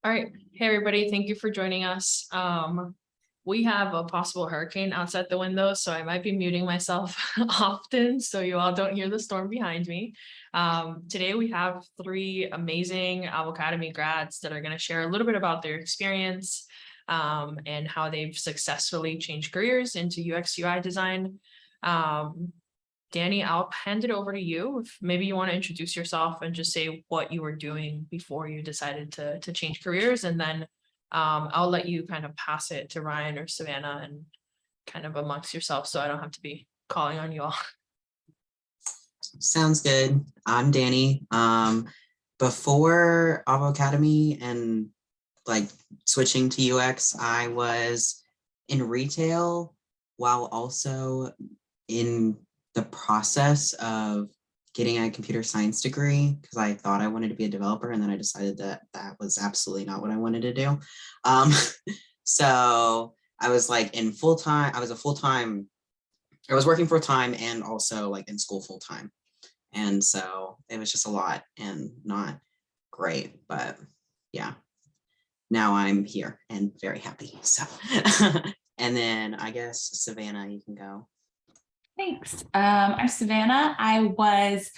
All right. Hey, everybody. Thank you for joining us. We have a possible hurricane outside the window, so I might be muting myself often so you all don't hear the storm behind me. Today we have three amazing Avocademy grads that are going to share a little bit about their experience and how they've successfully changed careers into UX UI design. Danny, I'll hand it over to you. If maybe you want to introduce yourself and just say what you were doing before you decided to change careers, and then I'll let you kind of pass it to Ryan or Savannah and kind of amongst yourself so I don't have to be calling on you all. Sounds good. I'm Danny. Before Avocademy and like switching to UX, I was in retail while also in the process of getting a computer science degree because I thought I wanted to be a developer, and then I decided that that was absolutely not what I wanted to do. So I was like in full-time, I was working full-time and also like in school full-time. And so it was just a lot and not great, but yeah, now I'm here and very happy. So, and then I guess Savannah, you can go. Thanks. I'm Savannah. I was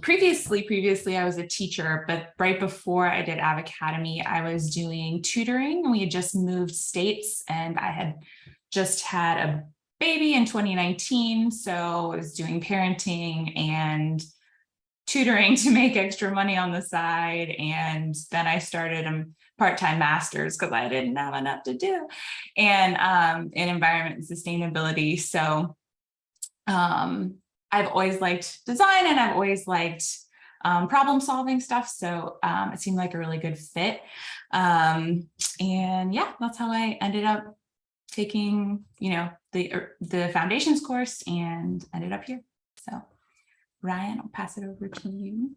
previously I was a teacher, but right before I did Avocademy, I was doing tutoring, and we had just moved states, and I had just had a baby in 2019. So I was doing parenting and tutoring to make extra money on the side. And then I started a part-time master's because I didn't have enough to do, and in environment and sustainability. So I've always liked design, and I've always liked problem solving stuff. So it seemed like a really good fit. And yeah, that's how I ended up taking, the foundations course and ended up here. So Ryan, I'll pass it over to you.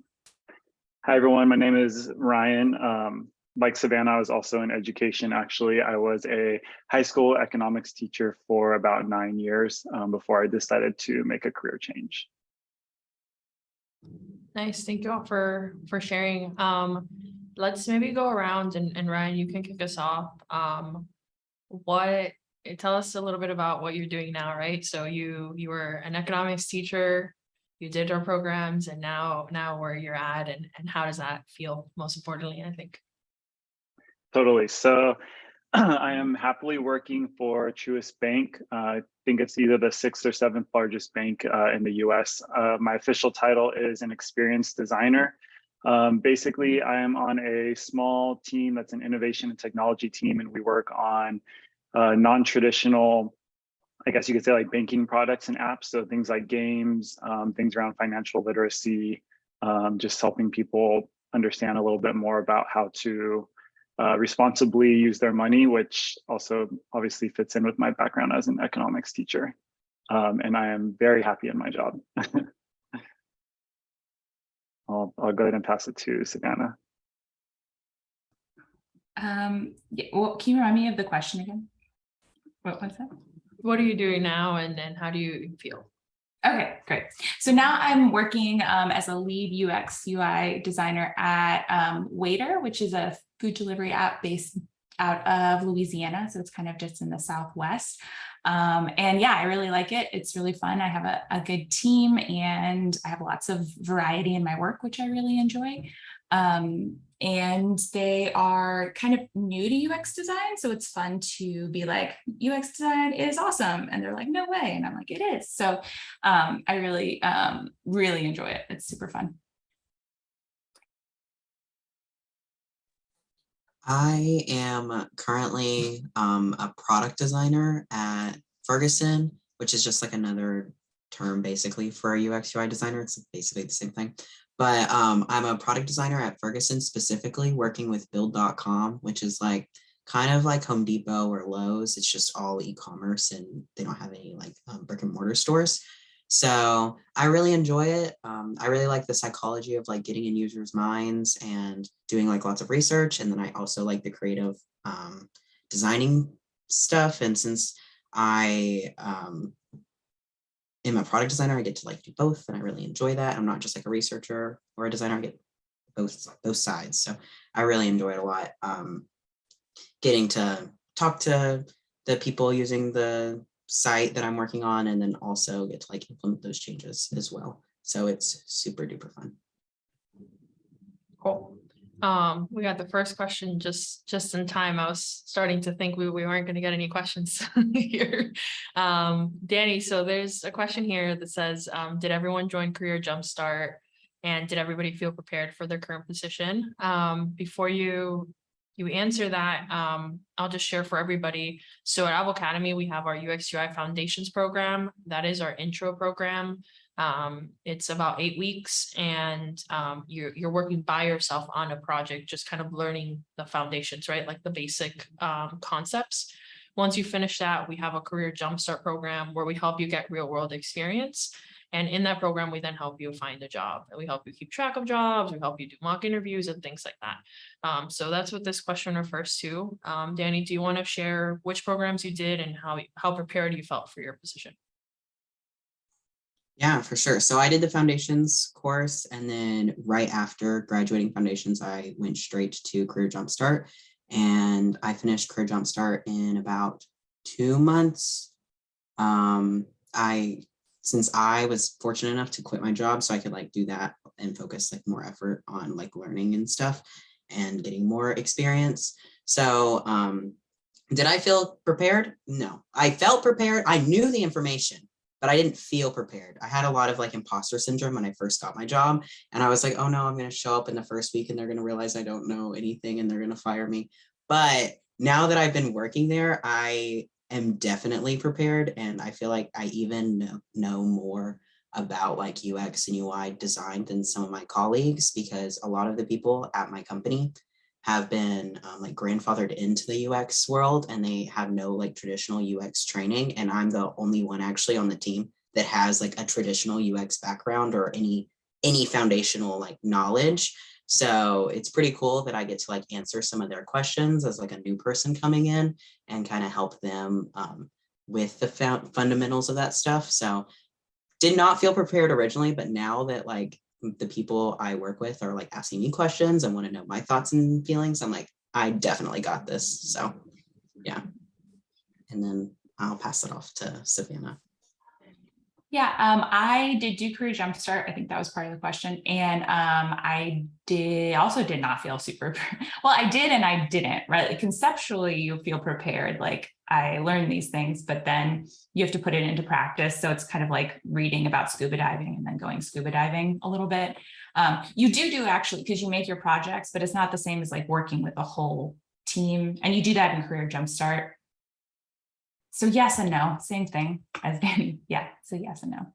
Hi, everyone. My name is Ryan. Like Savannah, I was also in education. Actually, I was a high school economics teacher for about 9 years before I decided to make a career change. Nice. Thank you all for sharing. Let's maybe go around and Ryan, you can kick us off. Tell us a little bit about what you're doing now, right? So you were an economics teacher, you did our programs, and now where you're at, and how does that feel, most importantly, I think. Totally. So I am happily working for Truist Bank. I think it's either the 6th or 7th largest bank in the US. My official title is an experienced designer. Basically, I am on a small team that's an innovation and technology team, and we work on non-traditional, I guess you could say, like banking products and apps. So things like games, things around financial literacy, just helping people understand a little bit more about how to responsibly use their money, which also obviously fits in with my background as an economics teacher. And I am very happy in my job. I'll go ahead and pass it to Savannah. Yeah, well, can you remind me of the question again? What was that? What are you doing now, and how do you feel? Okay, great. So now I'm working as a lead UX UI designer at Waiter, which is a food delivery app based out of Louisiana. So it's kind of just in the Southwest. And yeah, I really like it. It's really fun. I have a good team, and I have lots of variety in my work, which I really enjoy. And they are kind of new to UX design. So it's fun to be like, UX design is awesome. And they're like, no way. And I'm like, it is. So I really, really enjoy it. It's super fun. I am currently a product designer at Ferguson, which is just like another term basically for a UX UI designer. It's basically the same thing. But I'm a product designer at Ferguson, specifically working with build.com, which is like kind of like Home Depot or Lowe's. It's just all e-commerce, and they don't have any like brick and mortar stores. So I really enjoy it. I really like the psychology of like getting in users' minds and doing like lots of research. And then I also like the creative designing stuff. And since I am a product designer, I get to like do both, and I really enjoy that. I'm not just like a researcher or a designer. I get both sides. So I really enjoyed a lot, getting to talk to the people using the site that I'm working on, and then also get to like implement those changes as well. So it's super duper fun. Cool. We got the first question just in time. I was starting to think we weren't going to get any questions here. Danny, so there's a question here that says, did everyone join Career Jumpstart, and did everybody feel prepared for their current position? Before you answer that, I'll just share for everybody. So at Avocademy, we have our UX UI Foundations program. That is our intro program. It's about 8 weeks, and you're working by yourself on a project, just kind of learning the foundations, right? Like the basic concepts. Once you finish that, we have a Career Jumpstart program where we help you get real world experience. And in that program, we then help you find a job, and we help you keep track of jobs. We help you do mock interviews and things like that. So that's what this question refers to. Danny, do you want to share which programs you did and how prepared you felt for your position? Yeah, for sure. So I did the foundations course, and then right after graduating foundations, I went straight to Career Jumpstart, and I finished Career Jumpstart in about 2 months. Since I was fortunate enough to quit my job, so I could like do that and focus like more effort on like learning and stuff and getting more experience. So did I feel prepared? No, I felt prepared. I knew the information, but I didn't feel prepared. I had a lot of like imposter syndrome when I first got my job. And I was like, oh no, I'm going to show up in the first week and they're going to realize I don't know anything and they're going to fire me. But now that I've been working there, I am definitely prepared. And I feel like I even know more about like UX and UI design than some of my colleagues, because a lot of the people at my company have been like grandfathered into the UX world, and they have no like traditional UX training. And I'm the only one actually on the team that has like a traditional UX background or any foundational like knowledge. So it's pretty cool that I get to like answer some of their questions as like a new person coming in and kind of help them with the fundamentals of that stuff. So did not feel prepared originally, but now that like the people I work with are like asking me questions and want to know my thoughts and feelings, I'm like, I definitely got this. So yeah. And then I'll pass it off to Savannah. Yeah, I did do Career Jumpstart. I think that was part of the question. And I also did not feel super, well, I did and I didn't, right? Like, conceptually, you feel prepared. Like, I learned these things, but then you have to put it into practice. So it's kind of like reading about scuba diving and then going scuba diving a little bit. You do actually, because you make your projects, but it's not the same as like working with a whole team. And you do that in Career Jumpstart. So yes and no, same thing as Danny. Yeah, so yes and no.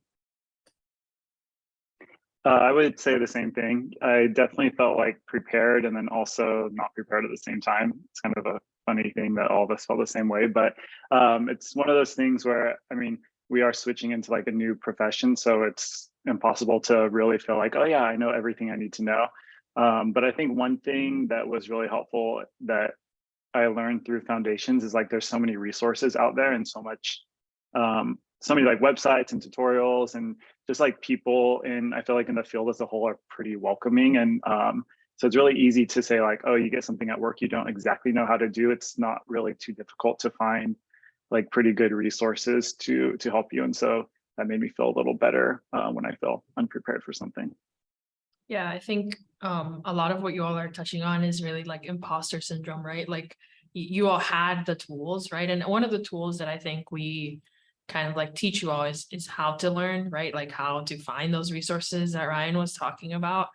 I would say the same thing. I definitely felt like prepared and then also not prepared at the same time. It's kind of a funny thing that all of us felt the same way, but it's one of those things where, I mean, we are switching into like a new profession, so it's impossible to really feel like, oh yeah, I know everything I need to know. But I think one thing that was really helpful that I learned through foundations is like there's so many resources out there and so many like websites and tutorials, and just like people in, I feel like in the field as a whole are pretty welcoming. And so it's really easy to say like, oh, you get something at work you don't exactly know how to do. It's not really too difficult to find like pretty good resources to help you. And so that made me feel a little better when I feel unprepared for something. Yeah, I think a lot of what you all are touching on is really like imposter syndrome, right? Like you all had the tools, right? And one of the tools that I think we kind of like teach you all is how to learn, right? Like how to find those resources that Ryan was talking about.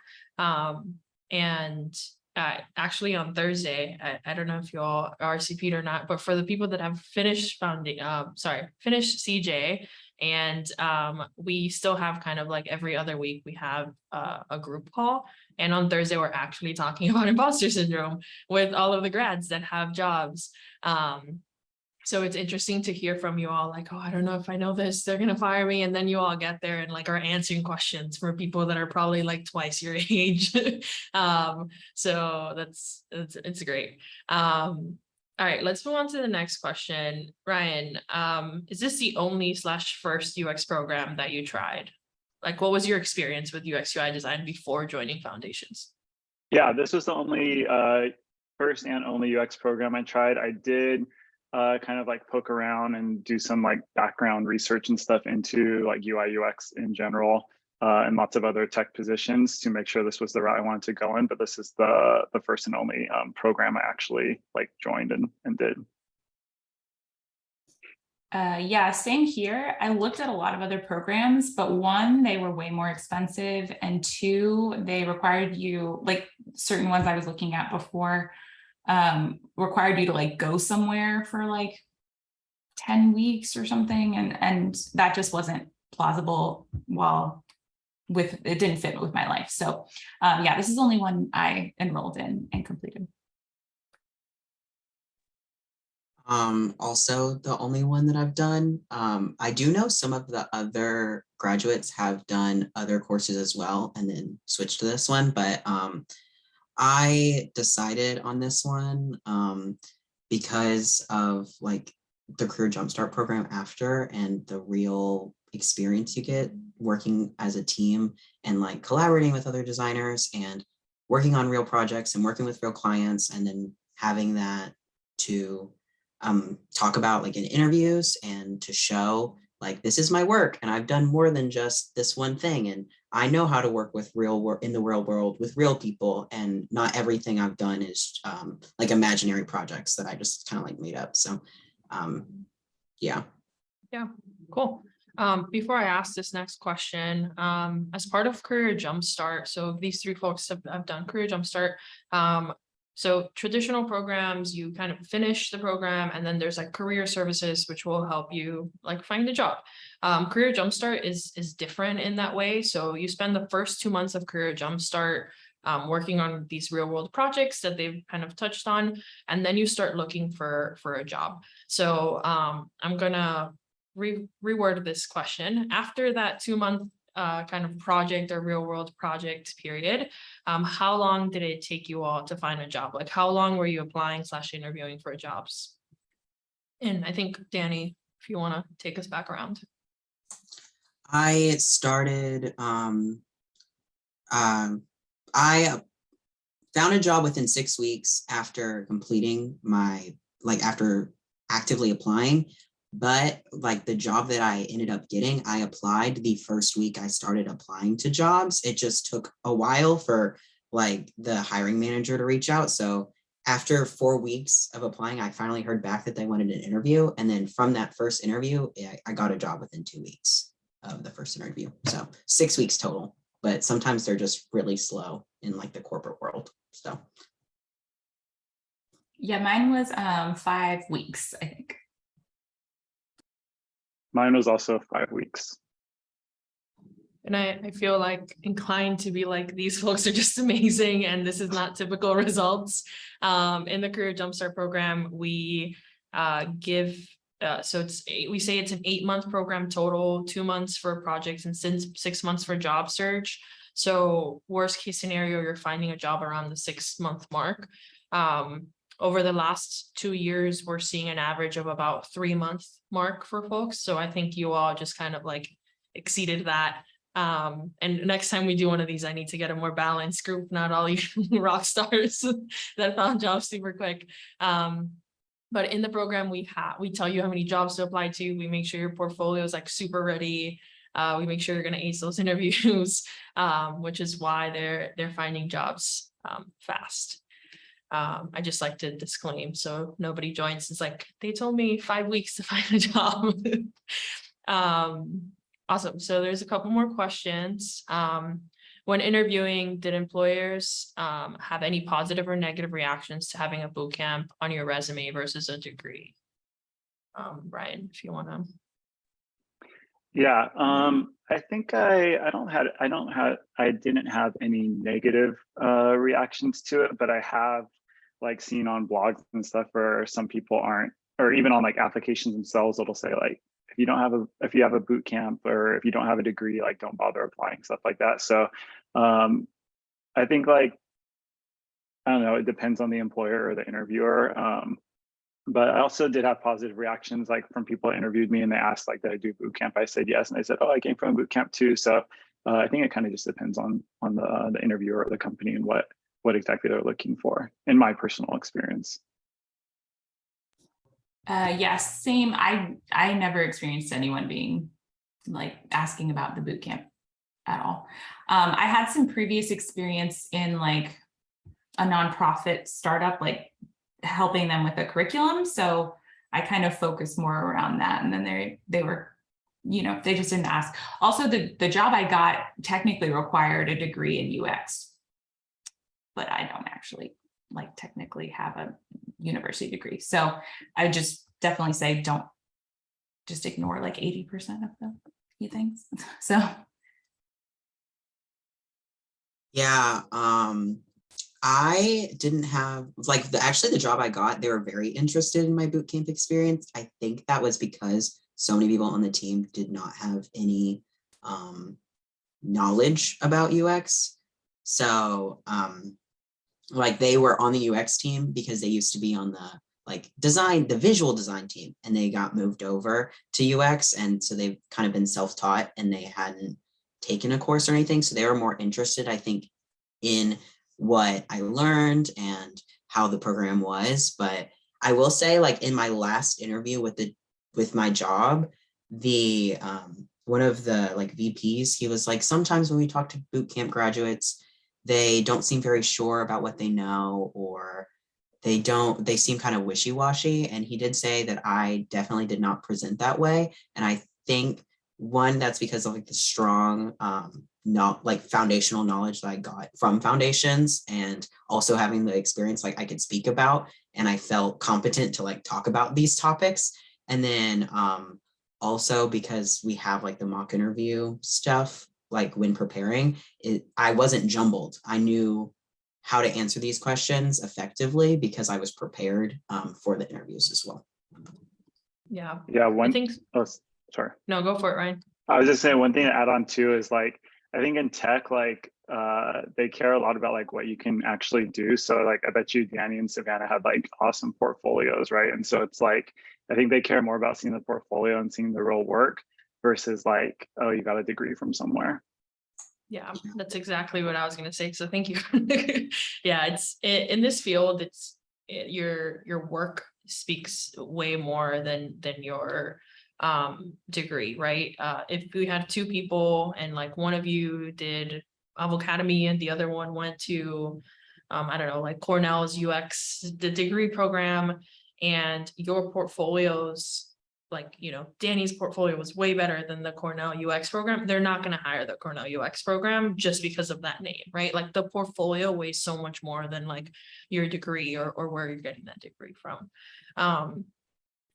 And actually on Thursday, I don't know if you all RSVP'd or not, but for the people that have finished finished CJ, and we still have kind of like every other week we have a group call, and on Thursday we're actually talking about imposter syndrome with all of the grads that have jobs. So it's interesting to hear from you all like, oh, I don't know if I know this, they're gonna fire me. And then you all get there and like are answering questions for people that are probably like twice your age. So it's great. All right, let's move on to the next question. Ryan, is this the only / first UX program that you tried? Like, what was your experience with UX UI design before joining Foundations? Yeah, this was the only first and only UX program I tried. I did kind of like poke around and do some like background research and stuff into like UI UX in general, and lots of other tech positions to make sure this was the route I wanted to go in. But this is the first and only program I actually like joined and did. Yeah, same here. I looked at a lot of other programs, but one, they were way more expensive, and two, they required you, like certain ones I was looking at before, required you to like go somewhere for like 10 weeks or something, and that just wasn't plausible. While it didn't fit with my life. So yeah, this is the only one I enrolled in and completed. Also the only one that I've done. I do know some of the other graduates have done other courses as well and then switched to this one, but I decided on this one because of like the Career Jumpstart program after, and the real experience you get working as a team and like collaborating with other designers and working on real projects and working with real clients, and then having that to talk about like in interviews and to show like, this is my work and I've done more than just this one thing. And I know how to work with real work in the real world with real people, and not everything I've done is like imaginary projects that I just kind of like made up. So yeah. Yeah, cool. Before I ask this next question, as part of Career Jumpstart, so these three folks have done Career Jumpstart. So traditional programs, you kind of finish the program and then there's like career services, which will help you like find a job. Career Jumpstart is different in that way. So you spend the first 2 months of Career Jumpstart working on these real world projects that they've kind of touched on, and then you start looking for a job. So I'm gonna reword this question. After that 2-month kind of project or real world project period, how long did it take you all to find a job? Like, how long were you applying / interviewing for jobs? And I think Danny, if you want to take us back around. I started I found a job within 6 weeks after completing my, like after actively applying. But like the job that I ended up getting, I applied the first week I started applying to jobs. It just took a while for like the hiring manager to reach out. So after 4 weeks of applying, I finally heard back that they wanted an interview. And then from that first interview, I got a job within 2 weeks of the first interview. So 6 weeks total, but sometimes they're just really slow in like the corporate world. So Yeah, mine was 5 weeks, I think. Mine was also 5 weeks. And I feel like inclined to be like, these folks are just amazing and this is not typical results. In the Career Jumpstart program, we give, so we say it's an 8-month program total, 2 months for projects and 6 months for job search. So worst case scenario, you're finding a job around the 6-month mark. Over the last 2 years, we're seeing an average of about 3-month mark for folks. So I think you all just kind of like exceeded that. And next time we do one of these, I need to get a more balanced group, not all you rock stars that found jobs super quick. But in the program, we tell you how many jobs to apply to. We make sure your portfolio is like super ready. We make sure you're going to ace those interviews, which is why they're finding jobs fast. I just like to disclaim so nobody joins. It's like, they told me 5 weeks to find a job. Awesome. So there's a couple more questions. When interviewing, did employers have any positive or negative reactions to having a boot camp on your resume versus a degree? Ryan, if you want to. Yeah, I think I didn't have any negative reactions to it, but I have like seen on blogs and stuff where some people aren't, or even on like applications themselves, it'll say like, if you have a boot camp or if you don't have a degree, like don't bother applying, stuff like that. So I think like, I don't know, it depends on the employer or the interviewer. But I also did have positive reactions, like from people that interviewed me and they asked like, did I do boot camp? I said yes, and they said, oh, I came from boot camp too. So I think it kind of just depends on the interviewer or the company and what what exactly they're looking for, in my personal experience. Yes, same. I never experienced anyone being like asking about the boot camp at all. I had some previous experience in like a nonprofit startup, like helping them with a curriculum. So I kind of focused more around that. And then they were, you know, they just didn't ask. Also, the job I got technically required a degree in UX, but I don't actually like technically have a university degree. So I just definitely say don't just ignore like 80% of the key things. So Yeah, I didn't have like actually the job I got, they were very interested in my bootcamp experience. I think that was because so many people on the team did not have any knowledge about UX. So like they were on the UX team because they used to be on the like the visual design team, and they got moved over to UX. And so they've kind of been self-taught and they hadn't taken a course or anything. So they were more interested, I think, in what I learned and how the program was. But I will say, like in my last interview with my job, the one of the like VPs, he was like, sometimes when we talk to bootcamp graduates, they don't seem very sure about what they know, or they seem kind of wishy-washy. And he did say that I definitely did not present that way. And I think one, that's because of like the strong not like foundational knowledge that I got from foundations, and also having the experience like I could speak about, and I felt competent to like talk about these topics. And then also because we have like the mock interview stuff, like when preparing it, I wasn't jumbled. I knew how to answer these questions effectively because I was prepared for the interviews as well. Yeah, Yeah, I think, oh, sorry. no, go for it, Ryan. I was just saying one thing to add on too is like, I think in tech, like they care a lot about like what you can actually do. So like, I bet you Danny and Savannah had like awesome portfolios, right? And so it's like, I think they care more about seeing the portfolio and seeing the real work versus like, oh, you got a degree from somewhere. Yeah, that's exactly what I was going to say. So thank you. Yeah, in this field, your work speaks way more than your degree, right? If we had two people and like one of you did Avocademy and the other one went to I don't know, like Cornell's UX, the degree program, and your portfolios, like, you know, Danny's portfolio was way better than the Cornell UX program, they're not going to hire the Cornell UX program just because of that name, right? Like the portfolio weighs so much more than like your degree or where you're getting that degree from.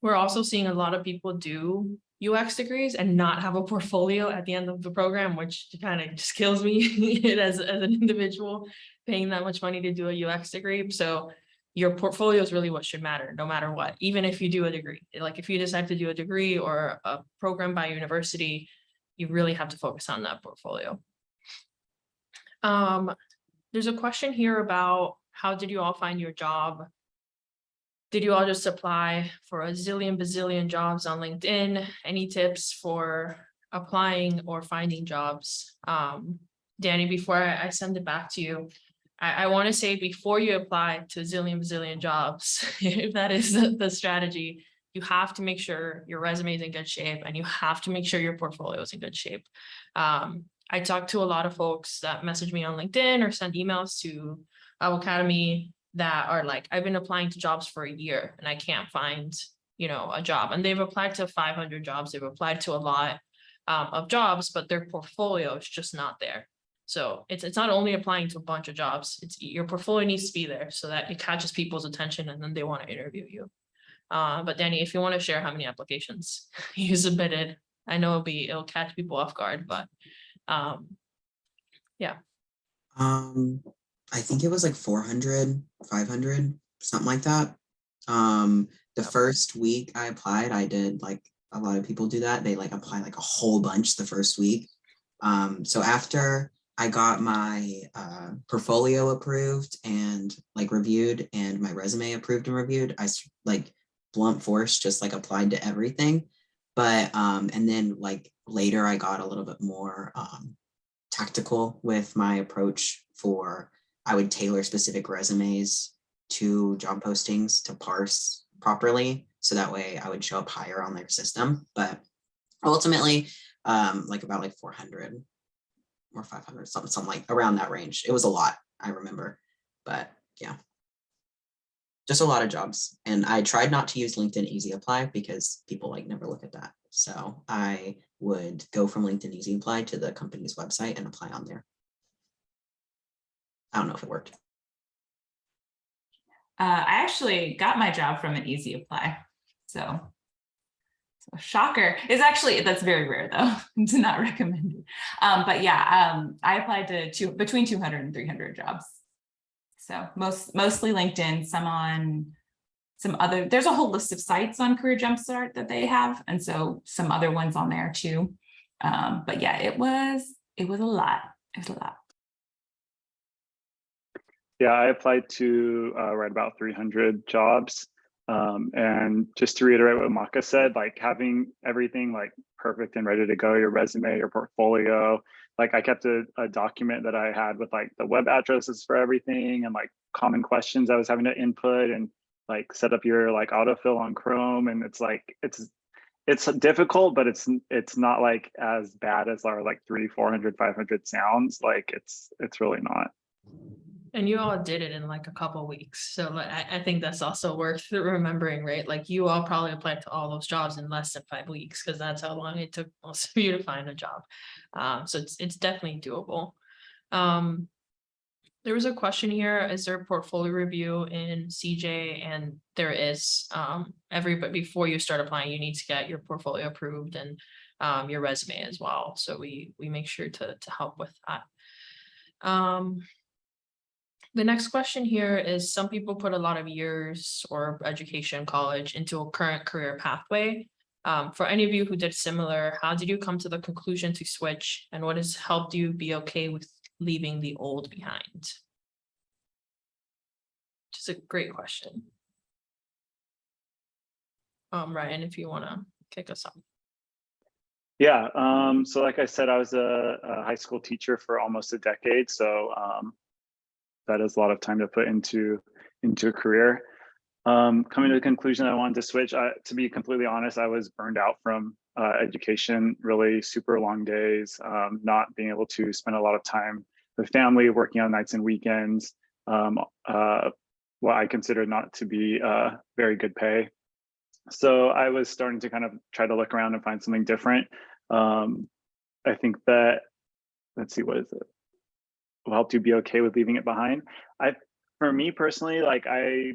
We're also seeing a lot of people do UX degrees and not have a portfolio at the end of the program, which kind of just kills me as an individual paying that much money to do a UX degree. So your portfolio is really what should matter, no matter what, even if you do a degree. Like if you decide to do a degree or a program by university, you really have to focus on that portfolio. There's a question here about how did you all find your job? Did you all just apply for a bazillion jobs on LinkedIn? Any tips for applying or finding jobs? Danny, before I send it back to you, I want to say before you apply to a bazillion jobs, if that is the strategy, you have to make sure your resume is in good shape and you have to make sure your portfolio is in good shape. I talked to a lot of folks that message me on LinkedIn or send emails to Avocademy that are like, I've been applying to jobs for a year and I can't find, you know, a job. And they've applied to 500 jobs. They've applied to a lot of jobs, but their portfolio is just not there. So it's not only applying to a bunch of jobs, it's your portfolio needs to be there so that it catches people's attention and then they want to interview you. But Danny, if you want to share how many applications you submitted, I know it'll catch people off guard, but yeah. I think it was like 400, 500, something like that. The first week I applied, I did like a lot of people do that. They like apply like a whole bunch the first week. So after I got my portfolio approved and like reviewed and my resume approved and reviewed, I like blunt force just like applied to everything. But and then like later I got a little bit more tactical with my approach for I would tailor specific resumes to job postings to parse properly. So that way I would show up higher on their system. But ultimately, like about like 400 or 500, something like around that range. It was a lot, I remember. But yeah, just a lot of jobs. And I tried not to use LinkedIn Easy Apply because people like never look at that. So I would go from LinkedIn Easy Apply to the company's website and apply on there. I don't know if it worked. I actually got my job from an Easy Apply. So shocker. That's very rare though. Do not recommend it. But yeah, I applied to between 200 and 300 jobs. So mostly LinkedIn, some on some other, there's a whole list of sites on Career Jumpstart that they have. And so some other ones on there too. But yeah, it was a lot. It was a lot. Yeah, I applied to right about 300 jobs. And just to reiterate what Maka said, like having everything like perfect and ready to go, your resume, your portfolio, like I kept a document that I had with like the web addresses for everything and like common questions I was having to input and like set up your like autofill on Chrome. And it's like, it's difficult, but it's not like as bad as our like 300, 400, 500 sounds. Like it's really not. And you all did it in like a couple of weeks. So I think that's also worth remembering, right? Like you all probably applied to all those jobs in less than 5 weeks because that's how long it took most of you to find a job. So it's definitely doable. There was a question here, is there a portfolio review in CJ? And there is, but before you start applying, you need to get your portfolio approved and your resume as well. So we make sure to help with that. The next question here is, some people put a lot of years or education, college into a current career pathway. For any of you who did similar, how did you come to the conclusion to switch, and what has helped you be okay with leaving the old behind? Just a great question. Ryan, if you want to kick us off. Yeah, so like I said, I was a high school teacher for almost a decade. So that is a lot of time to put into a career. Coming to the conclusion that I wanted to switch, to be completely honest, I was burned out from education, really super long days, not being able to spend a lot of time with family, working on nights and weekends, what I consider not to be very good pay. So I was starting to kind of try to look around and find something different. I think that, let's see, what is it? Will help you be okay with leaving it behind. For me personally, like I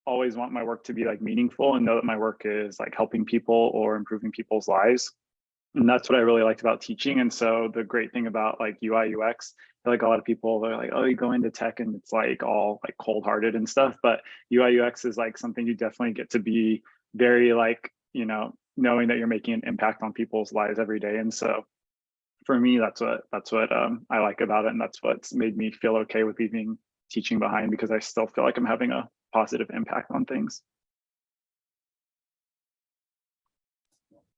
always want my work to be like meaningful and know that my work is like helping people or improving people's lives. And that's what I really liked about teaching. And so the great thing about like UI UX, like a lot of people, they're like, oh, you go into tech and it's like all like cold-hearted and stuff. But UI UX is like something you definitely get to be very like, you know, knowing that you're making an impact on people's lives every day. And so for me, that's what I like about it. And that's what's made me feel okay with leaving teaching behind, because I still feel like I'm having a positive impact on things.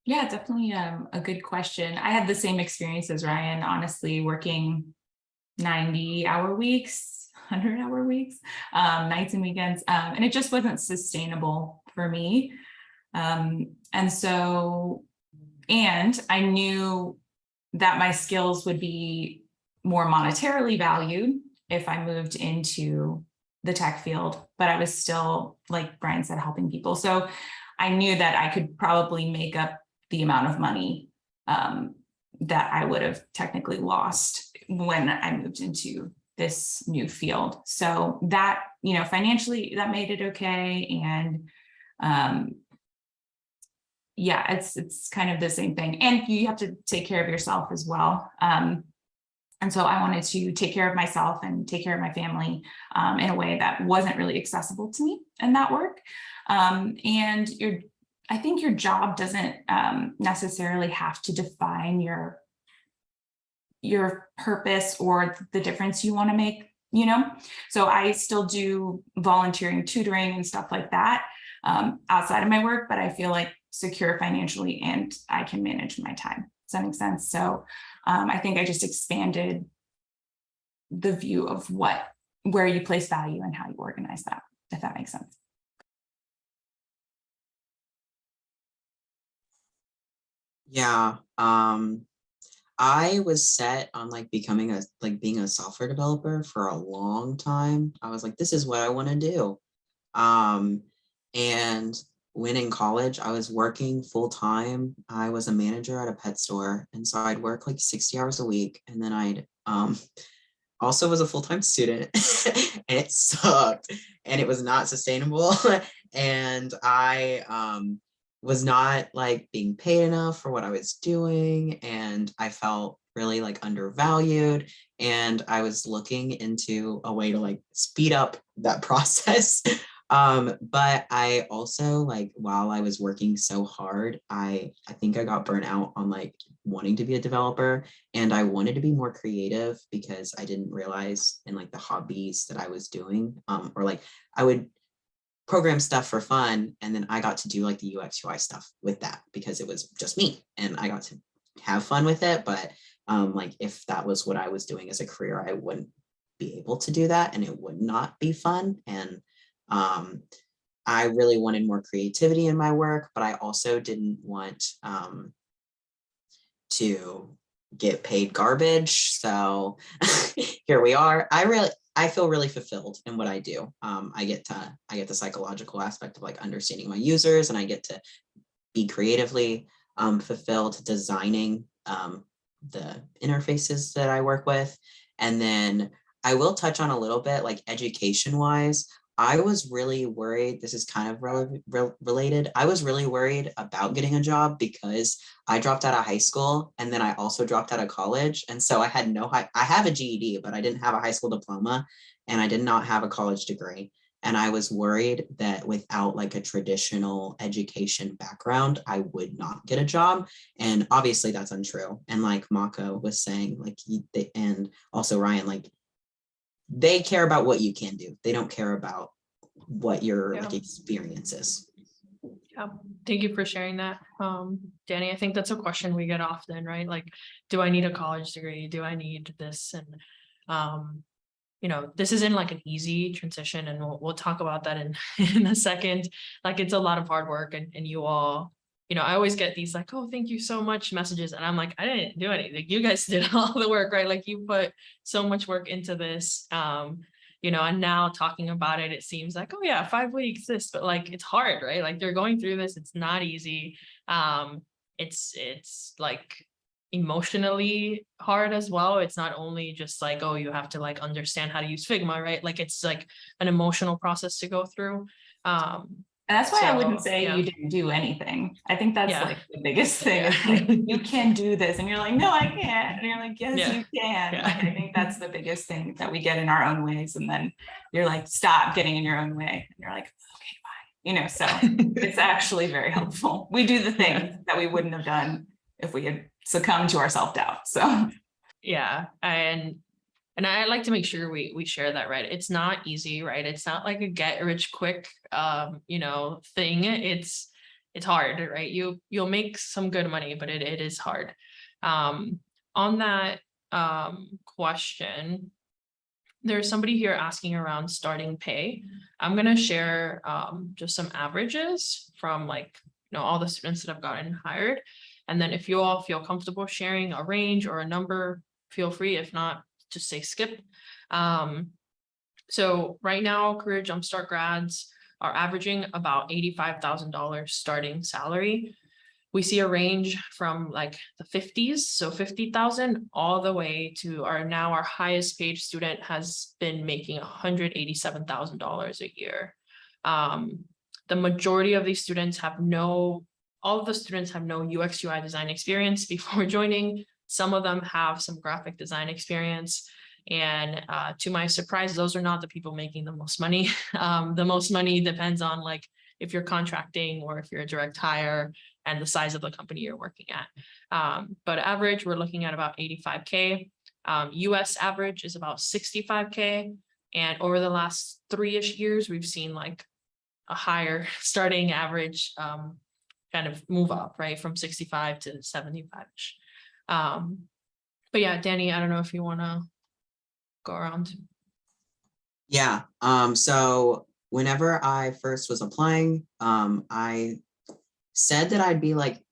Yeah, definitely a good question. I had the same experience as Ryan, honestly, working 90-hour weeks, 100-hour weeks, nights and weekends, and it just wasn't sustainable for me. And I knew that my skills would be more monetarily valued if I moved into the tech field, but I was still, like Brian said, helping people. So I knew that I could probably make up the amount of money that I would have technically lost when I moved into this new field. So that, you know, financially that made it okay. And yeah, it's kind of the same thing. And you have to take care of yourself as well. And so I wanted to take care of myself and take care of my family in a way that wasn't really accessible to me in that work. And I think your job doesn't necessarily have to define your purpose or the difference you want to make, you know? So I still do volunteering, tutoring and stuff like that outside of my work, but I feel like secure financially and I can manage my time. Does that make sense? So I think I just expanded the view of what where you place value and how you organize that, if that makes sense. Yeah. I was set on like becoming being a software developer for a long time. I was like, this is what I want to do. And when in college, I was working full time. I was a manager at a pet store. And so I'd work like 60 hours a week. And then I'd also was a full-time student and it sucked and it was not sustainable. And I was not like being paid enough for what I was doing. And I felt really like undervalued. And I was looking into a way to like speed up that process. But I also like while I was working so hard, I think I got burnt out on like wanting to be a developer, and I wanted to be more creative because I didn't realize in like the hobbies that I was doing, or like I would program stuff for fun, and then I got to do like the UX UI stuff with that because it was just me and I got to have fun with it. But like if that was what I was doing as a career, I wouldn't be able to do that and it would not be fun. And I really wanted more creativity in my work, but I also didn't want to get paid garbage. So here we are. I feel really fulfilled in what I do. I get the psychological aspect of like understanding my users, and I get to be creatively fulfilled designing the interfaces that I work with. And then I will touch on a little bit like education wise. I was really worried, this is kind of related. I was really worried about getting a job because I dropped out of high school and then I also dropped out of college. And so I had I have a GED, but I didn't have a high school diploma and I did not have a college degree. And I was worried that without like a traditional education background, I would not get a job. And obviously that's untrue. And like Mako was saying, like, and also Ryan, like, they care about what you can do. They don't care about what your like experience is. Yeah, thank you for sharing that. Danny, I think that's a question we get often, right? Like, do I need a college degree? Do I need this? And you know, this isn't like an easy transition, and we'll talk about that in a second. Like, it's a lot of hard work, and you all, you know, I always get these like, oh, thank you so much messages, and I'm like, I didn't do anything. You guys did all the work, right? Like, you put so much work into this. You know, and now talking about it, it seems like, oh yeah, 5 weeks, this, but like, it's hard, right? Like, they're going through this, it's not easy. It's like emotionally hard as well. It's not only just like, oh, you have to like understand how to use Figma, right? Like, it's like an emotional process to go through. And that's why I wouldn't say yeah. you didn't do anything. I think that's Yeah. like the biggest thing. Yeah. Is like, you can do this. And you're like, no, I can't. And you're like, yes, Yeah. you can. Yeah. Like, I think that's the biggest thing that we get in our own ways. And then you're like, stop getting in your own way. And you're like, okay, fine. You know, so it's actually very helpful. We do the things that we wouldn't have done if we had succumbed to our self-doubt. So yeah. And I like to make sure we share that, right? It's not easy, right? It's not like a get rich quick, you know, thing. It's hard, right? You'll make some good money, but it is hard. On that question, there's somebody here asking around starting pay. I'm gonna share just some averages from like, you know, all the students that have gotten hired. And then if you all feel comfortable sharing a range or a number, feel free. If not, just say skip. So right now, Career Jumpstart grads are averaging about $85,000 starting salary. We see a range from like the 50s, so 50,000, all the way to our highest paid student has been making $187,000 a year. The majority of these students all of the students have no UX UI design experience before joining. Some of them have some graphic design experience. And to my surprise, those are not the people making the most money. The most money depends on like if you're contracting or if you're a direct hire and the size of the company you're working at. But average, we're looking at about 85K. US average is about 65K. And over the last 3-ish years, we've seen like a higher starting average kind of move up, right? From 65 to 75-ish. But yeah, Danny, I don't know if you want to go around. Yeah. So whenever I first was applying, I said that I'd be like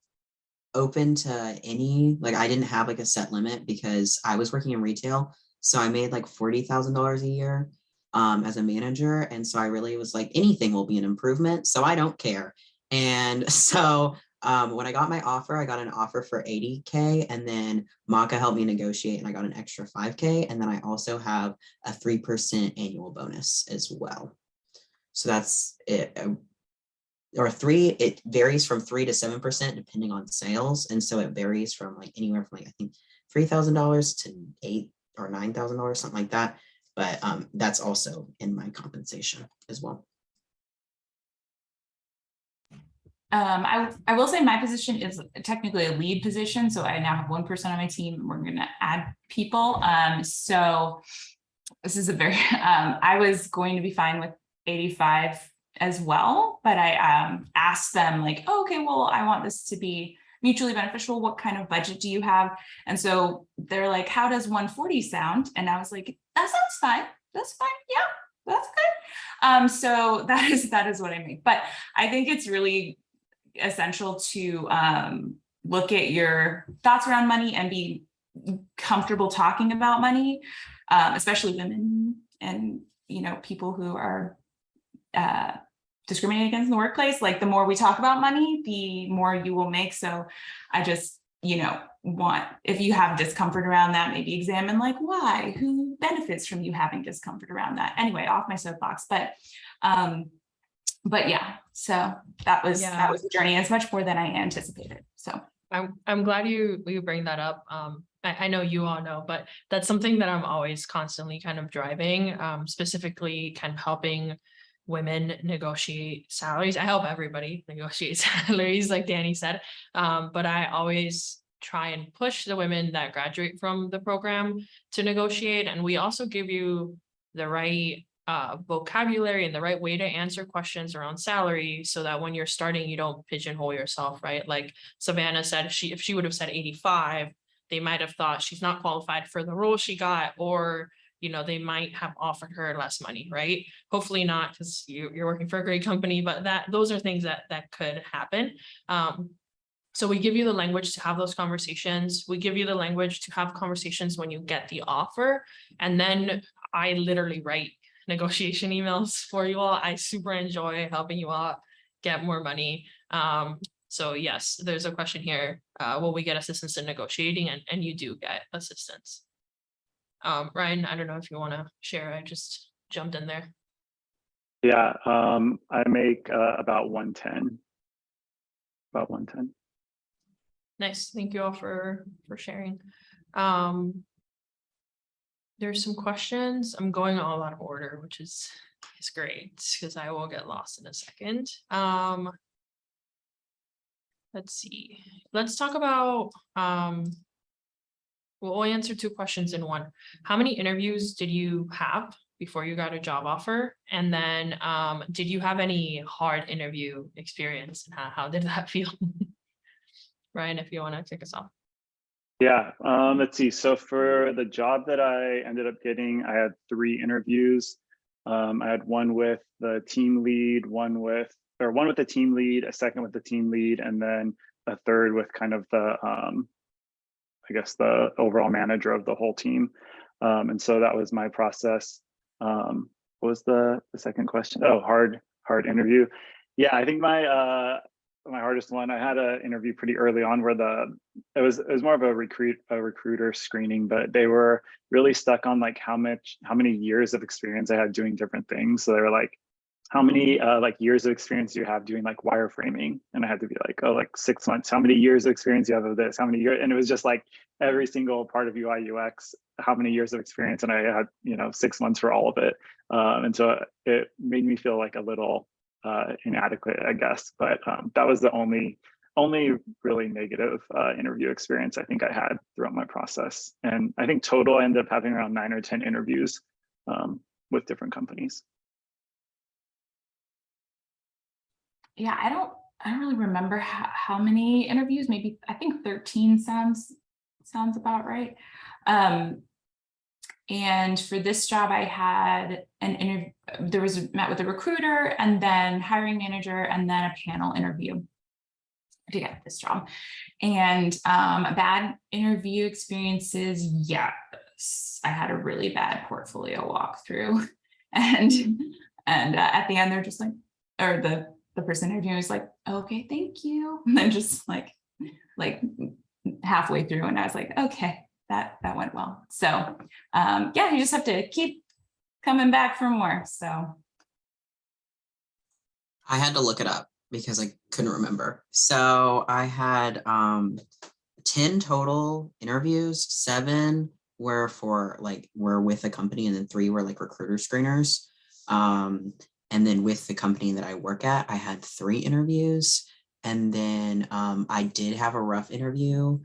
open to any, like I didn't have like a set limit because I was working in retail. So I made like $40,000 a year as a manager. And so I really was like, anything will be an improvement. So I don't care. And so when I got my offer, I got an offer for 80K, and then Maka helped me negotiate and I got an extra 5K. And then I also have a 3% annual bonus as well. So that's it. Or it varies from 3 to 7% depending on sales. And so it varies from like anywhere from like, I think $3,000 to $8,000 or $9,000, something like that. But that's also in my compensation as well. I will say my position is technically a lead position. So I now have one person on my team. We're going to add people. So this is a very, I was going to be fine with 85 as well, but I asked them like, oh, okay, well, I want this to be mutually beneficial. What kind of budget do you have? And so they're like, how does 140 sound? And I was like, that sounds fine. That's fine. Yeah, that's good. So that is what I make. But I think it's really essential to look at your thoughts around money and be comfortable talking about money, especially women and, you know, people who are discriminated against in the workplace. Like the more we talk about money, the more you will make. So I just, you know, if you have discomfort around that, maybe examine like why, who benefits from you having discomfort around that. Anyway, off my soapbox, but yeah, so that was the journey. It's much more than I anticipated. So I'm glad you bring that up. I know you all know, but that's something that I'm always constantly kind of driving, specifically kind of helping women negotiate salaries. I help everybody negotiate salaries, like Danny said. But I always try and push the women that graduate from the program to negotiate. And we also give you the right vocabulary and the right way to answer questions around salary so that when you're starting, you don't pigeonhole yourself, right? Like Savannah said, if she would have said 85, they might have thought she's not qualified for the role she got, or you know, they might have offered her less money, right? Hopefully not, because you're working for a great company, but those are things that could happen. So we give you the language to have those conversations. We give you the language to have conversations when you get the offer. And then I literally write negotiation emails for you all. I super enjoy helping you all get more money. So yes, there's a question here. Will we get assistance in negotiating? And you do get assistance. Ryan, I don't know if you want to share. I just jumped in there. Yeah, I make about 110. About 110. Nice. Thank you all for sharing. There's some questions. I'm going all out of order, which is great because I will get lost in a second. Let's see. Let's talk about we'll answer two questions in one. How many interviews did you have before you got a job offer? And then did you have any hard interview experience? And how did that feel? Ryan, if you want to kick us off. Yeah, let's see. So for the job that I ended up getting, I had 3 interviews. I had one with the team lead, one with the team lead, a second with the team lead, and then a third with kind of the, I guess the overall manager of the whole team. And so that was my process. What was the second question? Oh, hard interview. Yeah, I think my hardest one, I had an interview pretty early on where it was more of a recruiter screening, but they were really stuck on like how many years of experience I had doing different things. So they were like, how many like years of experience do you have doing like wireframing? And I had to be like, oh, like 6 months. How many years of experience do you have of this? How many years? And it was just like every single part of UI UX, how many years of experience? And I had, 6 months for all of it. And so it made me feel like a little inadequate, I guess. But that was the only really negative interview experience I think I had throughout my process. And I think total I ended up having around 9 or 10 interviews with different companies. Yeah, I don't really remember how many interviews. Maybe I think 13 sounds about right. And for this job, I had an interview, met with a recruiter and then hiring manager and then a panel interview to get this job. And bad interview experiences, yes, I had a really bad portfolio walkthrough. And at the end, they're just like, or the person interviewing was like, okay, thank you. And then just like halfway through, and I was like, okay, that went well. So yeah, you just have to keep coming back for more. So I had to look it up because I couldn't remember. So I had 10 total interviews. 7 were with a company, and then 3 were like recruiter screeners. And then with the company that I work at, I had 3 interviews. And then I did have a rough interview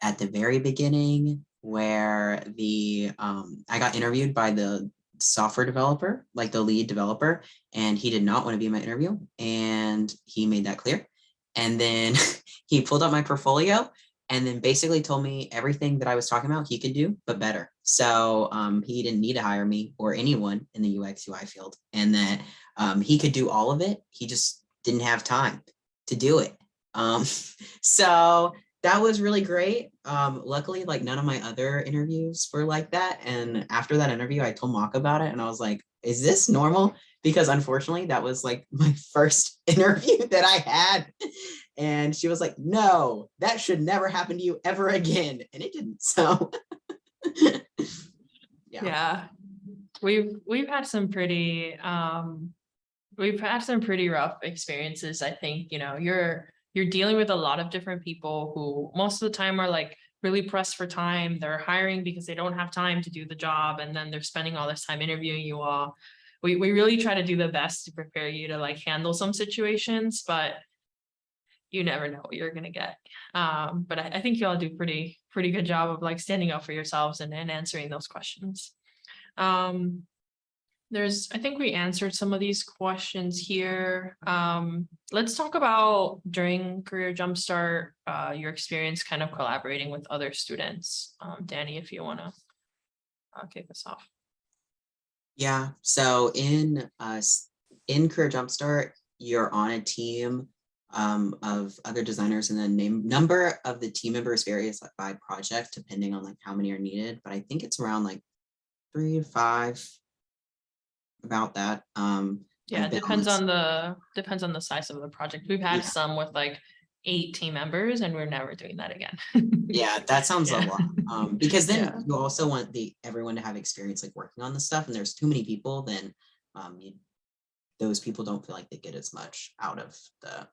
at the very beginning where I got interviewed by the software developer, like the lead developer, and he did not want to be in my interview, and he made that clear. And then he pulled up my portfolio and then basically told me everything that I was talking about he could do, but better. So he didn't need to hire me or anyone in the UX UI field, and that he could do all of it. He just didn't have time to do it. So that was really great. Luckily, like none of my other interviews were like that. And after that interview, I told Mock about it, and I was like, is this normal? Because unfortunately, that was like my first interview that I had. And she was like, no, that should never happen to you ever again. And it didn't. So Yeah. We've had some pretty rough experiences. I think, you're dealing with a lot of different people who most of the time are like really pressed for time. They're hiring because they don't have time to do the job, and then they're spending all this time interviewing you all. We really try to do the best to prepare you to like handle some situations, but you never know what you're gonna get. But I think you all do pretty good job of like standing up for yourselves and answering those questions. I think we answered some of these questions here. Let's talk about during Career Jumpstart, your experience kind of collaborating with other students. Danny, if you want to kick us off. Yeah. So in Career Jumpstart, you're on a team of other designers, and the number of the team members varies by project depending on like how many are needed. But I think it's around like 3 to 5. About that. Yeah, it depends on the size of the project. We've had some with like 8 team members, and we're never doing that again. Yeah, that sounds a lot. Because then Yeah. you also want everyone to have experience like working on this stuff, and there's too many people, then those people don't feel like they get as much out of the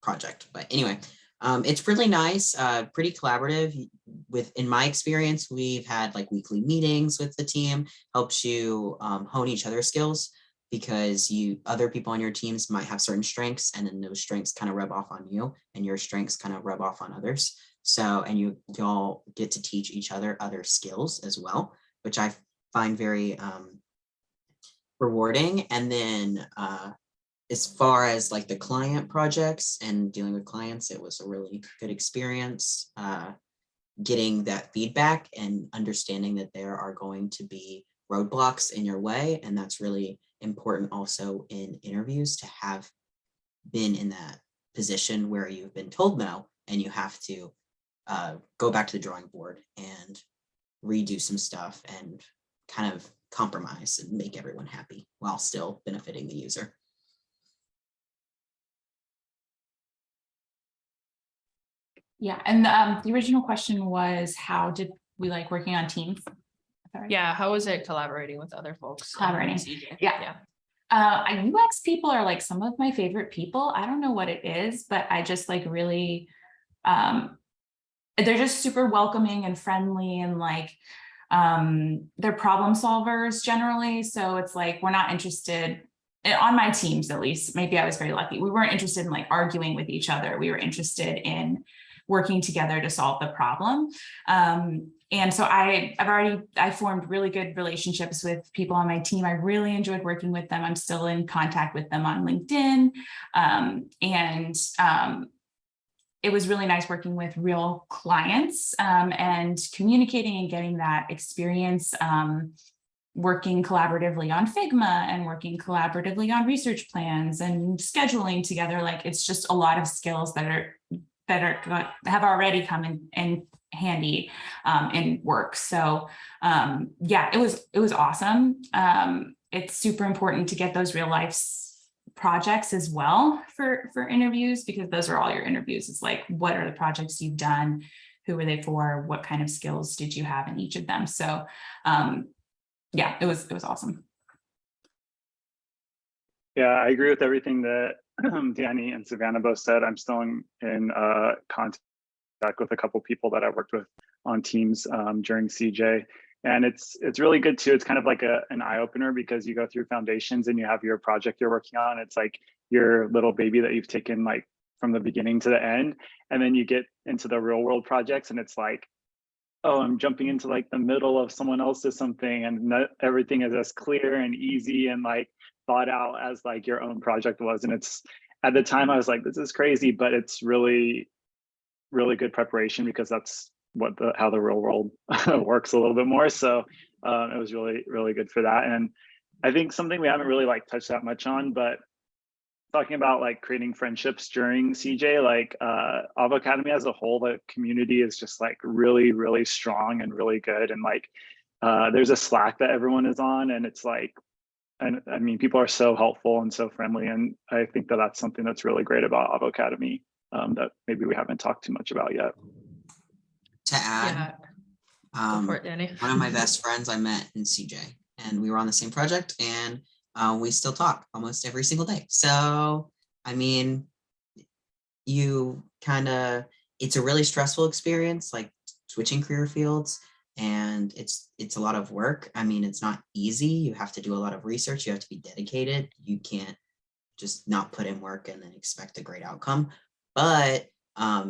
project. But anyway, it's really nice, pretty collaborative. In my experience, we've had like weekly meetings with the team, helps you hone each other's skills, because other people on your teams might have certain strengths, and then those strengths kind of rub off on you, and your strengths kind of rub off on others. So, and y'all get to teach each other skills as well, which I find very rewarding. And then as far as like the client projects and dealing with clients, it was a really good experience, getting that feedback and understanding that there are going to be roadblocks in your way. And that's really important also in interviews, to have been in that position where you've been told no, and you have to go back to the drawing board and redo some stuff and kind of compromise and make everyone happy while still benefiting the user. yeah, and the original question was, how did we like working on teams? Sorry. Yeah, how is it collaborating with other folks? Collaborating. CJ? Yeah. UX people are like some of my favorite people. I don't know what it is, but I just like really, they're just super welcoming and friendly, and like they're problem solvers generally. So it's like, we're not interested, on my teams at least, maybe I was very lucky, we weren't interested in like arguing with each other. We were interested in working together to solve the problem. And so I formed really good relationships with people on my team. I really enjoyed working with them. I'm still in contact with them on LinkedIn. it was really nice working with real clients and communicating and getting that experience, working collaboratively on Figma and working collaboratively on research plans and scheduling together. Like, it's just a lot of skills that have already come in handy in work. So yeah, it was awesome. It's super important to get those real life projects as well for interviews, because those are all your interviews. It's like, what are the projects you've done? Who were they for? What kind of skills did you have in each of them? So yeah, it was awesome. Yeah, I agree with everything that Danny and Savannah both said. I'm still in contact with a couple people that I worked with on teams during CJ. And it's really good too. It's kind of like an eye opener, because you go through foundations and you have your project you're working on. It's like your little baby that you've taken like from the beginning to the end. And then you get into the real world projects and it's like, oh, I'm jumping into like the middle of someone else's something, and not everything is as clear and easy and like thought out as like your own project was. And it's, at the time I was like, this is crazy, but it's really, really good preparation, because that's how the real world works a little bit more. So it was really, really good for that. And I think something we haven't really like touched that much on, but talking about like creating friendships during CJ, like Avocademy as a whole, the community is just like really, really strong and really good. And like there's a Slack that everyone is on, and it's like, and I mean, people are so helpful and so friendly. And I think that that's something that's really great about Avocademy that maybe we haven't talked too much about yet. To add, Go for it, Danny. one of my best friends I met in CJ, and we were on the same project, and we still talk almost every single day. So, I mean, it's a really stressful experience, like switching career fields, and it's a lot of work. I mean, it's not easy. You have to do a lot of research. You have to be dedicated. You can't just not put in work and then expect a great outcome. But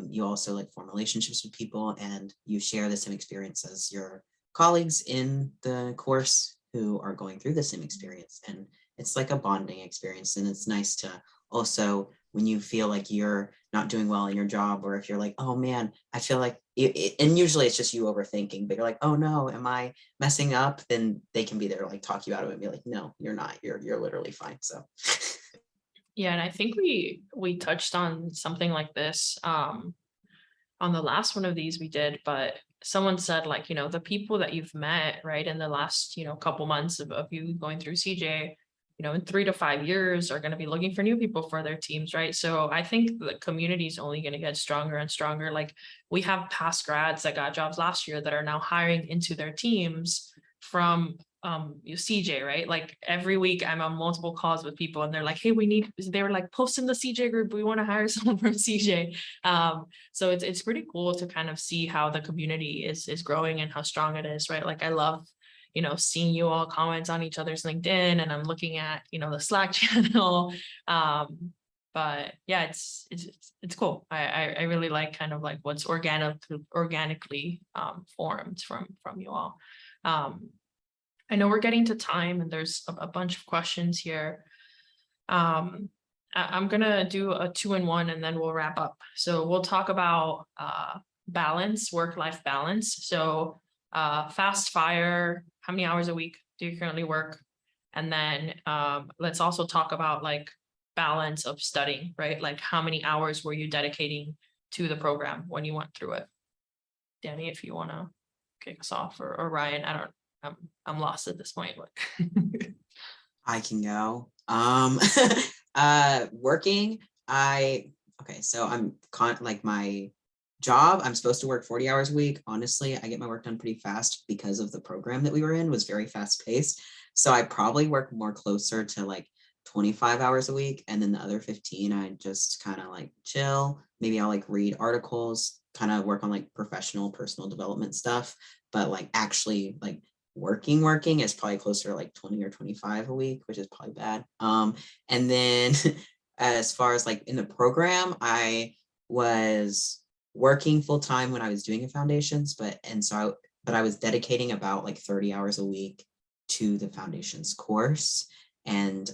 you also like form relationships with people, and you share the same experience as your colleagues in the course who are going through the same experience. And it's like a bonding experience. And it's nice to also, when you feel like you're not doing well in your job, or if you're like, oh man, I feel like and usually it's just you overthinking, but you're like, oh no, am I messing up? Then they can be there to like talk you out of it and be like, no, you're not, you're literally fine. So Yeah, and I think we touched on something like this on the last one of these we did, but someone said, like, the people that you've met, right, in the last, couple months of you going through CJ, in 3 to 5 years are going to be looking for new people for their teams, right? So I think the community is only going to get stronger and stronger. Like, we have past grads that got jobs last year that are now hiring into their teams from CJ, right? Like, every week I'm on multiple calls with people, and they're like, hey, they were like, post in the CJ group, we want to hire someone from CJ. So it's pretty cool to kind of see how the community is growing and how strong it is, right? Like, I love seeing you all comment on each other's LinkedIn, and I'm looking at the Slack channel. But yeah, it's cool. I really like kind of like what's organically formed from you all. I know we're getting to time, and there's a bunch of questions here. I'm gonna do a 2-in-1, and then we'll wrap up. So we'll talk about balance, work-life balance. So fast fire, how many hours a week do you currently work? And then let's also talk about like balance of studying, right? Like, how many hours were you dedicating to the program when you went through it? Danny, if you want to kick us off, or Ryan, I'm lost at this point. I can go. Working, so I'm like my job, I'm supposed to work 40 hours a week. Honestly, I get my work done pretty fast because of the program that we were in was very fast paced. So I probably work more closer to like 25 hours a week. And then the other 15, I just kind of like chill. Maybe I'll like read articles, kind of work on like professional, personal development stuff. But like actually like working is probably closer to like 20 or 25 a week, which is probably bad. And then as far as like in the program, I was working full time when I was doing the foundations, but I was dedicating about like 30 hours a week to the foundations course, and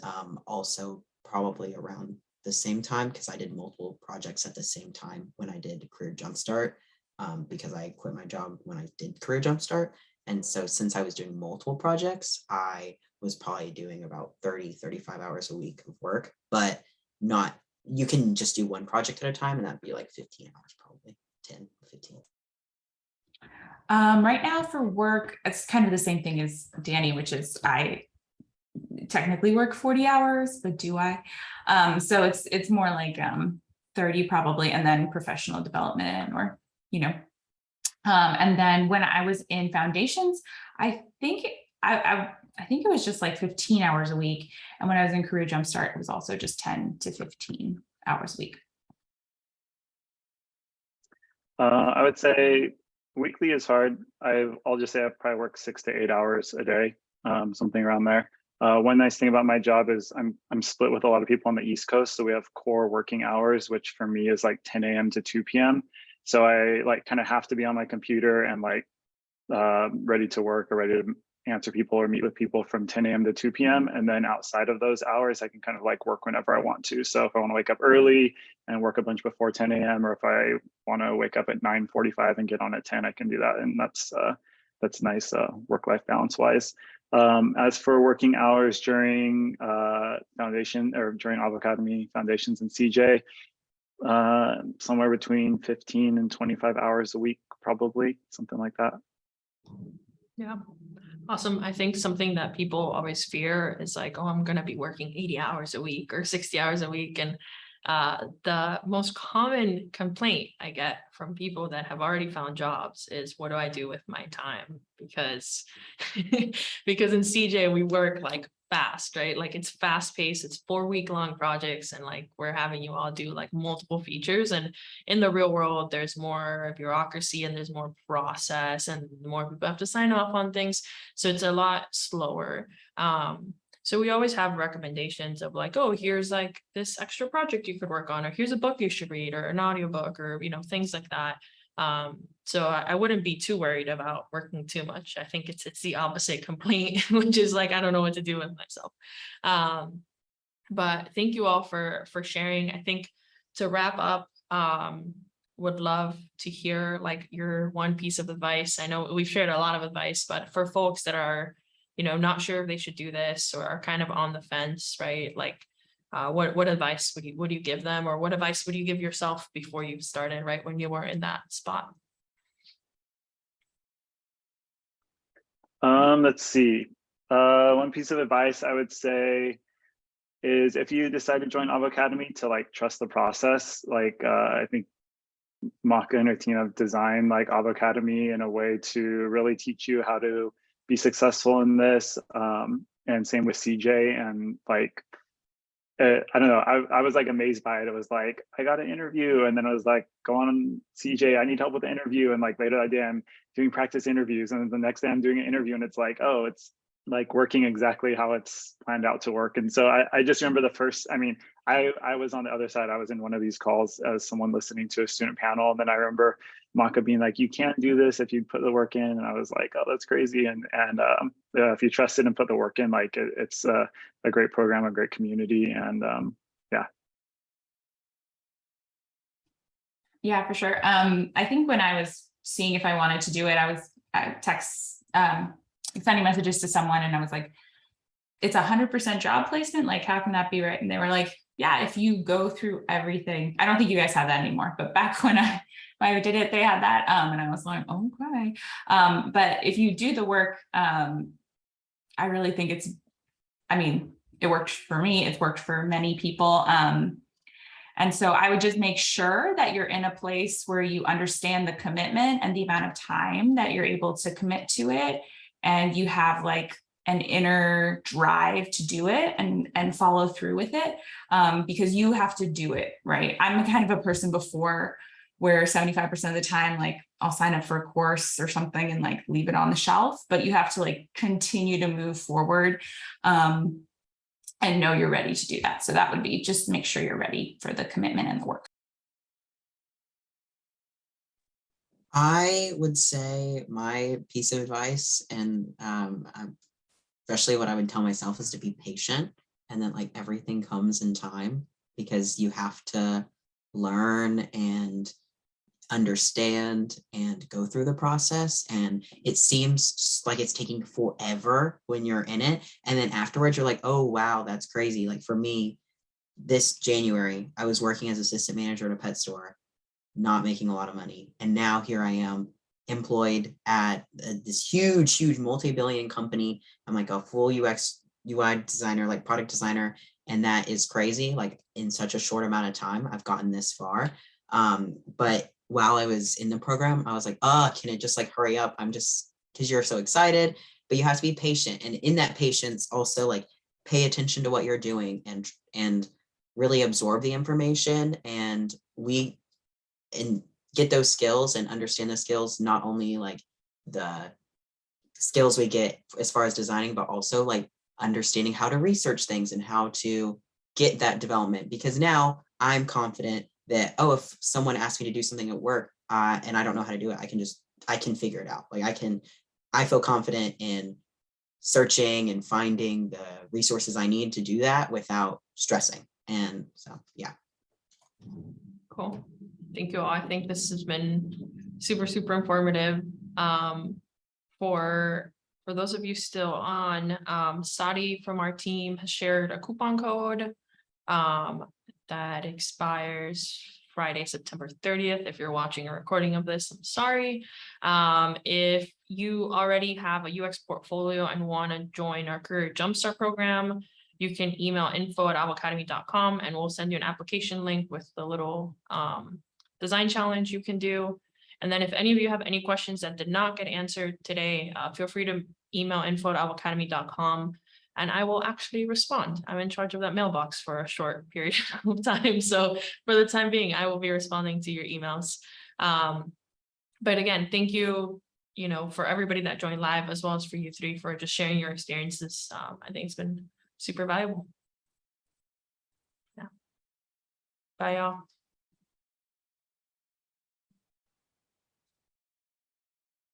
also probably around the same time because I did multiple projects at the same time when I did Career Jumpstart, because I quit my job when I did Career Jumpstart. And so since I was doing multiple projects, I was probably doing about 35 hours a week of work, but not, you can just do one project at a time and that'd be like 15 hours, probably 10, 15. Right now for work, it's kind of the same thing as Danny, which is I technically work 40 hours, but do I? So it's more like 30 probably, and then professional development or, and then when I was in foundations, I think it was just like 15 hours a week. And when I was in Career Jumpstart, it was also just 10 to 15 hours a week. I would say weekly is hard. I'll just say I probably work 6 to 8 hours a day, something around there. One nice thing about my job is I'm split with a lot of people on the East Coast. So we have core working hours, which for me is like 10 a.m. to 2 p.m. So I like kind of have to be on my computer and like ready to work or ready to answer people or meet with people from 10 a.m. to 2 p.m. And then outside of those hours, I can kind of like work whenever I want to. So if I want to wake up early and work a bunch before 10 a.m. or if I want to wake up at 9:45 and get on at 10, I can do that. And that's nice work-life balance wise. As for working hours during foundation or during Avocademy, foundations and CJ, somewhere between 15 and 25 hours a week, probably something like that. Yeah. Awesome. I think something that people always fear is like, oh, I'm going to be working 80 hours a week or 60 hours a week. And the most common complaint I get from people that have already found jobs is, what do I do with my time? Because because in CJ we work like fast, right? Like it's fast paced, it's 4-week long projects, and like we're having you all do like multiple features. And in the real world, there's more bureaucracy and there's more process and more people have to sign off on things. So it's a lot slower. So we always have recommendations of like, oh, here's like this extra project you could work on, or here's a book you should read, or an audiobook, or, things like that. So I wouldn't be too worried about working too much. I think it's the opposite complaint, which is like, I don't know what to do with myself. But thank you all for sharing. I think to wrap up, would love to hear like your one piece of advice. I know we've shared a lot of advice, but for folks that are, not sure if they should do this or are kind of on the fence, right? Like, what advice would you give them, or what advice would you give yourself before you started, right when you were in that spot? Let's see. One piece of advice I would say is if you decide to join Avocademy, to like trust the process. Like I think Maka and her team have designed like Avocademy in a way to really teach you how to be successful in this. And same with CJ. And like, I don't know, I was like amazed by it. It was like, I got an interview, and then I was like, go on CJ, I need help with the interview. And like later that day I'm doing practice interviews, and the next day I'm doing an interview, and it's like, oh, it's like working exactly how it's planned out to work. And so I just remember the first, I was on the other side. I was in one of these calls as someone listening to a student panel. And then I remember Maka being like, you can't do this if you put the work in. And I was like, oh, that's crazy. And if you trust it and put the work in, like it's a great program, a great community. And yeah. Yeah, for sure. I think when I was seeing if I wanted to do it, I sending messages to someone, and I was like, it's 100% job placement. Like, how can that be right? And they were like, yeah, if you go through everything. I don't think you guys have that anymore, but back when I did it, they had that. And I was like, oh, okay. But if you do the work, I really think it worked for me. It's worked for many people. And so I would just make sure that you're in a place where you understand the commitment and the amount of time that you're able to commit to it. And you have like an inner drive to do it and follow through with it, because you have to do it, right? I'm kind of a person before where 75% of the time, like I'll sign up for a course or something and like leave it on the shelf, but you have to like continue to move forward and know you're ready to do that. So that would be just make sure you're ready for the commitment and the work. I would say my piece of advice, and especially what I would tell myself, is to be patient, and that like everything comes in time. because you have to learn and understand and go through the process, and it seems like it's taking forever when you're in it, and then afterwards you're like, oh wow, that's crazy. Like for me, this January I was working as assistant manager at a pet store, not making a lot of money, and now here I am employed at this huge multi-billion company. I'm like a full UX UI designer, like product designer, and that is crazy. Like in such a short amount of time I've gotten this far. But while I was in the program, I was like, can it just like hurry up? I'm just, because you're so excited, but you have to be patient. And in that patience, also like pay attention to what you're doing and really absorb the information and get those skills and understand the skills, not only like the skills we get as far as designing, but also like understanding how to research things and how to get that development. Because now I'm confident that, if someone asks me to do something at work and I don't know how to do it, I can figure it out. Like I feel confident in searching and finding the resources I need to do that without stressing. And so, yeah. Cool. Thank you all. I think this has been super informative. For those of you still on, Sadi from our team has shared a coupon code that expires Friday, September 30th. If you're watching a recording of this, I'm sorry. If you already have a UX portfolio and want to join our Career Jumpstart program, you can email info@avocademy.com and we'll send you an application link with the little design challenge you can do. And then if any of you have any questions that did not get answered today, feel free to email info@avocademy.com and I will actually respond. I'm in charge of that mailbox for a short period of time. So for the time being, I will be responding to your emails. But again, thank you, for everybody that joined live, as well as for you three for just sharing your experiences. I think it's been super valuable. Yeah. Bye, y'all.